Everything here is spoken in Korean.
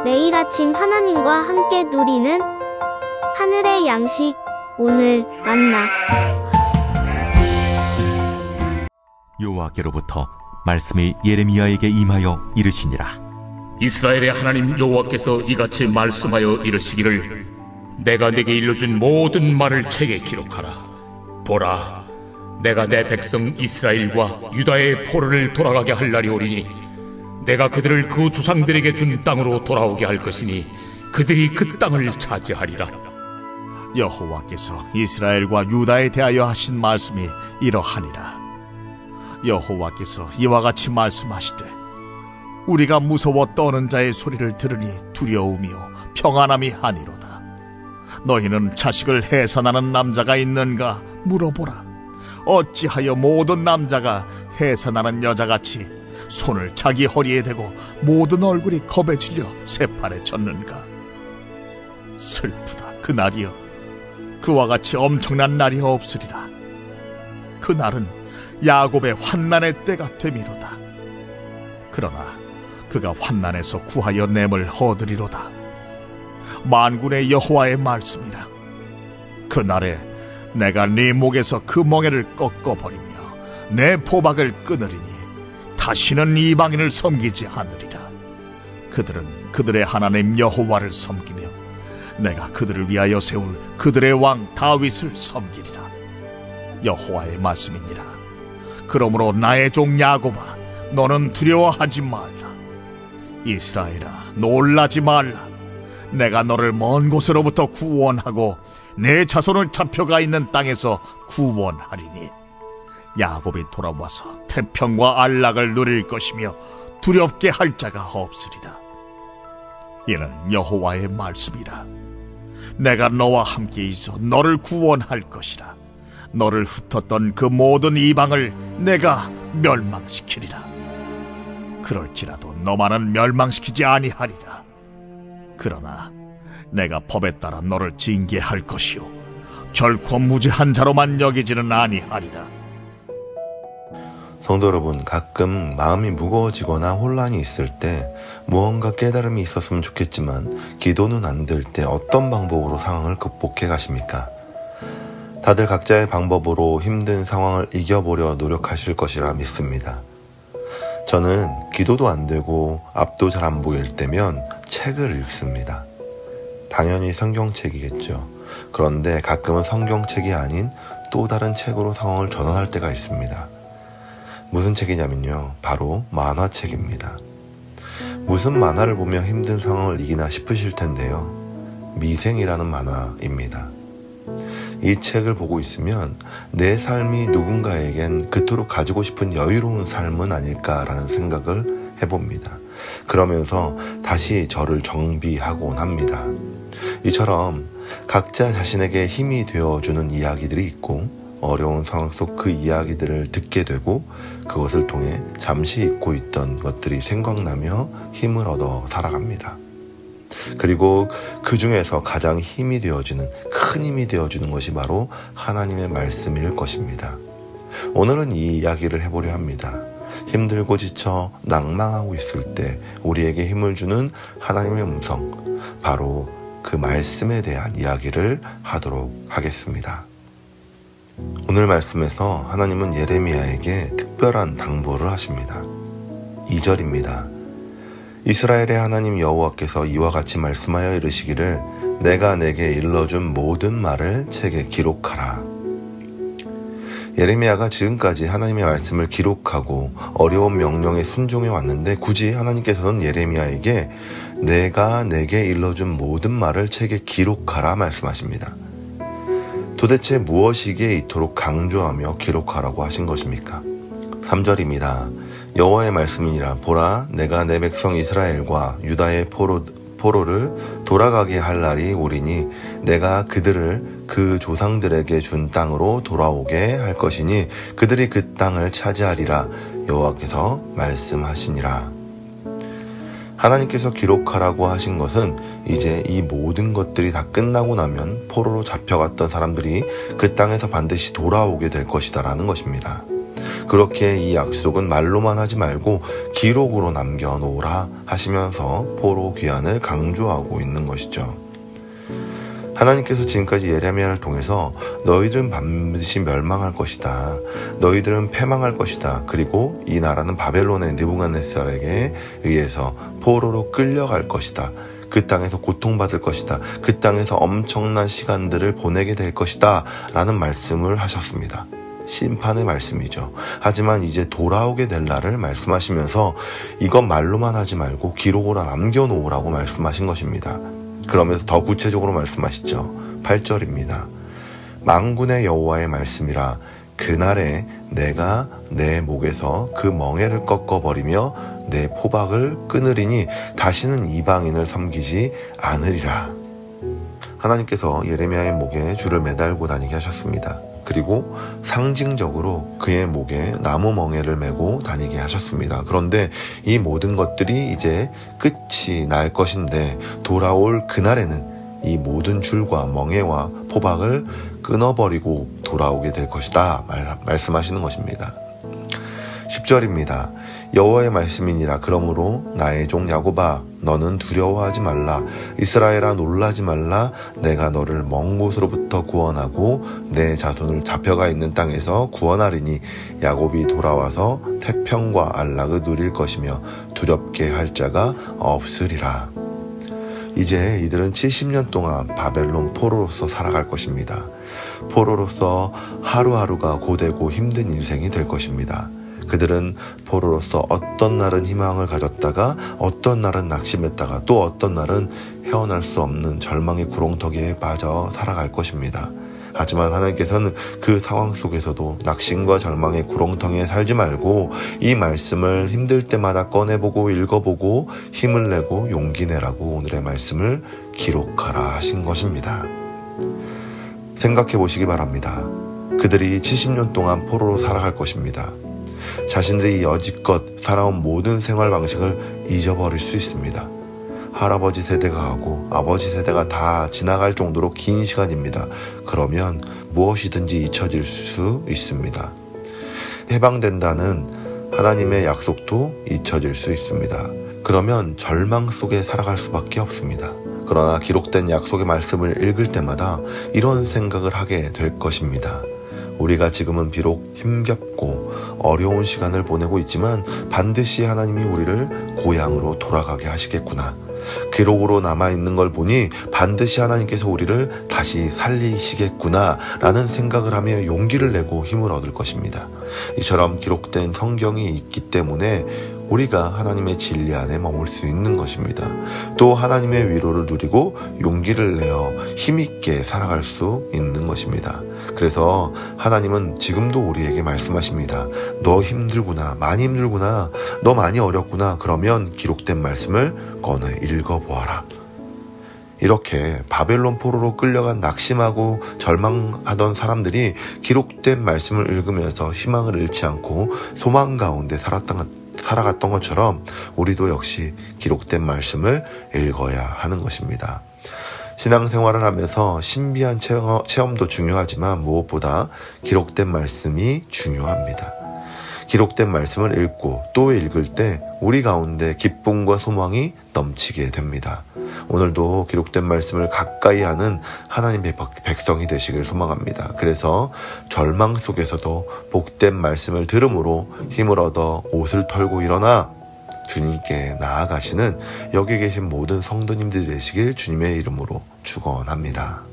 매일 아침 하나님과 함께 누리는 하늘의 양식, 오늘 만나. 여호와께로부터 말씀이 예레미야에게 임하여 이르시니라. 이스라엘의 하나님 여호와께서 이같이 말씀하여 이르시기를, 내가 네게 일러준 모든 말을 책에 기록하라. 보라, 내가 내 백성 이스라엘과 유다의 포로를 돌아가게 할 날이 오리니 내가 그들을 그 조상들에게 준 땅으로 돌아오게 할 것이니 그들이 그 땅을 차지하리라. 여호와께서 이스라엘과 유다에 대하여 하신 말씀이 이러하니라. 여호와께서 이와 같이 말씀하시되, 우리가 무서워 떠는 자의 소리를 들으니 두려움이요 평안함이 아니로다. 너희는 자식을 해산하는 남자가 있는가 물어보라. 어찌하여 모든 남자가 해산하는 여자같이 손을 자기 허리에 대고 모든 얼굴이 겁에 질려 새팔에 젖는가? 슬프다 그날이여, 그와 같이 엄청난 날이 없으리라. 그날은 야곱의 환난의 때가 되미로다. 그러나 그가 환난에서 구하여 냄을 얻으리로다. 만군의 여호와의 말씀이라. 그날에 내가 네 목에서 그 멍에를 꺾어버리며 내 포박을 끊으리니 다시는 이방인을 섬기지 않으리라. 그들은 그들의 하나님 여호와를 섬기며 내가 그들을 위하여 세울 그들의 왕 다윗을 섬기리라. 여호와의 말씀이니라. 그러므로 나의 종 야곱아, 너는 두려워하지 말라. 이스라엘아, 놀라지 말라. 내가 너를 먼 곳으로부터 구원하고 내 자손을 잡혀가 있는 땅에서 구원하리니 야곱이 돌아와서 태평과 안락을 누릴 것이며 두렵게 할 자가 없으리라. 이는 여호와의 말씀이라. 내가 너와 함께 있어 너를 구원할 것이라. 너를 흩었던 그 모든 이방을 내가 멸망시키리라. 그럴지라도 너만은 멸망시키지 아니하리라. 그러나 내가 법에 따라 너를 징계할 것이요 결코 무죄한 자로만 여기지는 아니하리라. 성도 여러분, 가끔 마음이 무거워지거나 혼란이 있을 때 무언가 깨달음이 있었으면 좋겠지만 기도는 안 될 때 어떤 방법으로 상황을 극복해 가십니까? 다들 각자의 방법으로 힘든 상황을 이겨보려 노력하실 것이라 믿습니다. 저는 기도도 안 되고 앞도 잘 안 보일 때면 책을 읽습니다. 당연히 성경책이겠죠. 그런데 가끔은 성경책이 아닌 또 다른 책으로 상황을 전환할 때가 있습니다. 무슨 책이냐면요, 바로 만화책입니다. 무슨 만화를 보며 힘든 상황을 이기나 싶으실 텐데요, 미생이라는 만화입니다. 이 책을 보고 있으면 내 삶이 누군가에겐 그토록 가지고 싶은 여유로운 삶은 아닐까라는 생각을 해봅니다. 그러면서 다시 저를 정비하곤 합니다. 이처럼 각자 자신에게 힘이 되어주는 이야기들이 있고, 어려운 상황 속 그 이야기들을 듣게 되고 그것을 통해 잠시 잊고 있던 것들이 생각나며 힘을 얻어 살아갑니다. 그리고 그 중에서 가장 힘이 되어주는, 큰 힘이 되어주는 것이 바로 하나님의 말씀일 것입니다. 오늘은 이 이야기를 해보려 합니다. 힘들고 지쳐 낭망하고 있을 때 우리에게 힘을 주는 하나님의 음성, 바로 그 말씀에 대한 이야기를 하도록 하겠습니다. 오늘 말씀에서 하나님은 예레미야에게 특별한 당부를 하십니다. 2절입니다. 이스라엘의 하나님 여호와께서 이와 같이 말씀하여 이르시기를, 내가 내게 일러준 모든 말을 책에 기록하라. 예레미야가 지금까지 하나님의 말씀을 기록하고 어려운 명령에 순종해 왔는데 굳이 하나님께서는 예레미야에게 내가 내게 일러준 모든 말을 책에 기록하라 말씀하십니다. 도대체 무엇이기에 이토록 강조하며 기록하라고 하신 것입니까? 3절입니다. 여호와의 말씀이니라. 보라, 내가 내 백성 이스라엘과 유다의 포로를 돌아가게 할 날이 오리니 내가 그들을 그 조상들에게 준 땅으로 돌아오게 할 것이니 그들이 그 땅을 차지하리라. 여호와께서 말씀하시니라. 하나님께서 기록하라고 하신 것은 이제 이 모든 것들이 다 끝나고 나면 포로로 잡혀갔던 사람들이 그 땅에서 반드시 돌아오게 될 것이다 라는 것입니다. 그렇게 이 약속은 말로만 하지 말고 기록으로 남겨놓으라 하시면서 포로 귀환을 강조하고 있는 것이죠. 하나님께서 지금까지 예레미야를 통해서 너희들은 반드시 멸망할 것이다. 너희들은 패망할 것이다. 그리고 이 나라는 바벨론의 느부갓네살에게 의해서 포로로 끌려갈 것이다. 그 땅에서 고통받을 것이다. 그 땅에서 엄청난 시간들을 보내게 될 것이다. 라는 말씀을 하셨습니다. 심판의 말씀이죠. 하지만 이제 돌아오게 될 날을 말씀하시면서 이건 말로만 하지 말고 기록으로 남겨놓으라고 말씀하신 것입니다. 그러면서 더 구체적으로 말씀하시죠. 8절입니다. 만군의 여호와의 말씀이라 그날에 내가 내 목에서 그 멍에를 꺾어버리며 내 포박을 끊으리니 다시는 이방인을 섬기지 않으리라. 하나님께서 예레미야의 목에 줄을 매달고 다니게 하셨습니다. 그리고 상징적으로 그의 목에 나무 멍에를 메고 다니게 하셨습니다. 그런데 이 모든 것들이 이제 끝이 날 것인데 돌아올 그날에는 이 모든 줄과 멍에와 포박을 끊어버리고 돌아오게 될 것이다 말씀하시는 것입니다. 10절입니다. 여호와의 말씀이니라. 그러므로 나의 종 야곱아 너는 두려워하지 말라. 이스라엘아 놀라지 말라. 내가 너를 먼 곳으로부터 구원하고 내 자손을 잡혀가 있는 땅에서 구원하리니 야곱이 돌아와서 태평과 안락을 누릴 것이며 두렵게 할 자가 없으리라. 이제 이들은 70년 동안 바벨론 포로로서 살아갈 것입니다. 포로로서 하루하루가 고되고 힘든 인생이 될 것입니다. 그들은 포로로서 어떤 날은 희망을 가졌다가 어떤 날은 낙심했다가 또 어떤 날은 헤어날 수 없는 절망의 구렁텅이에 빠져 살아갈 것입니다. 하지만 하나님께서는 그 상황 속에서도 낙심과 절망의 구렁텅이에 살지 말고 이 말씀을 힘들 때마다 꺼내보고 읽어보고 힘을 내고 용기 내라고 오늘의 말씀을 기록하라 하신 것입니다. 생각해 보시기 바랍니다. 그들이 70년 동안 포로로 살아갈 것입니다. 자신들이 여지껏 살아온 모든 생활 방식을 잊어버릴 수 있습니다. 할아버지 세대가 하고 아버지 세대가 다 지나갈 정도로 긴 시간입니다. 그러면 무엇이든지 잊혀질 수 있습니다. 해방된다는 하나님의 약속도 잊혀질 수 있습니다. 그러면 절망 속에 살아갈 수밖에 없습니다. 그러나 기록된 약속의 말씀을 읽을 때마다 이런 생각을 하게 될 것입니다. 우리가 지금은 비록 힘겹고 어려운 시간을 보내고 있지만 반드시 하나님이 우리를 고향으로 돌아가게 하시겠구나. 기록으로 남아있는 걸 보니 반드시 하나님께서 우리를 다시 살리시겠구나 라는 생각을 하며 용기를 내고 힘을 얻을 것입니다. 이처럼 기록된 성경이 있기 때문에 우리가 하나님의 진리 안에 머물 수 있는 것입니다. 또 하나님의 위로를 누리고 용기를 내어 힘있게 살아갈 수 있는 것입니다. 그래서 하나님은 지금도 우리에게 말씀하십니다. 너 힘들구나, 많이 힘들구나, 너 많이 어렵구나. 그러면 기록된 말씀을 꺼내 읽어보아라. 이렇게 바벨론 포로로 끌려간 낙심하고 절망하던 사람들이 기록된 말씀을 읽으면서 희망을 잃지 않고 소망 가운데 살아갔던 것처럼 우리도 역시 기록된 말씀을 읽어야 하는 것입니다. 신앙생활을 하면서 신비한 체험도 중요하지만 무엇보다 기록된 말씀이 중요합니다. 기록된 말씀을 읽고 또 읽을 때 우리 가운데 기쁨과 소망이 넘치게 됩니다. 오늘도 기록된 말씀을 가까이 하는 하나님의 백성이 되시길 소망합니다. 그래서 절망 속에서도 복된 말씀을 들음으로 힘을 얻어 옷을 털고 일어나 주님께 나아가시는 여기 계신 모든 성도님들이 되시길 주님의 이름으로 축원합니다.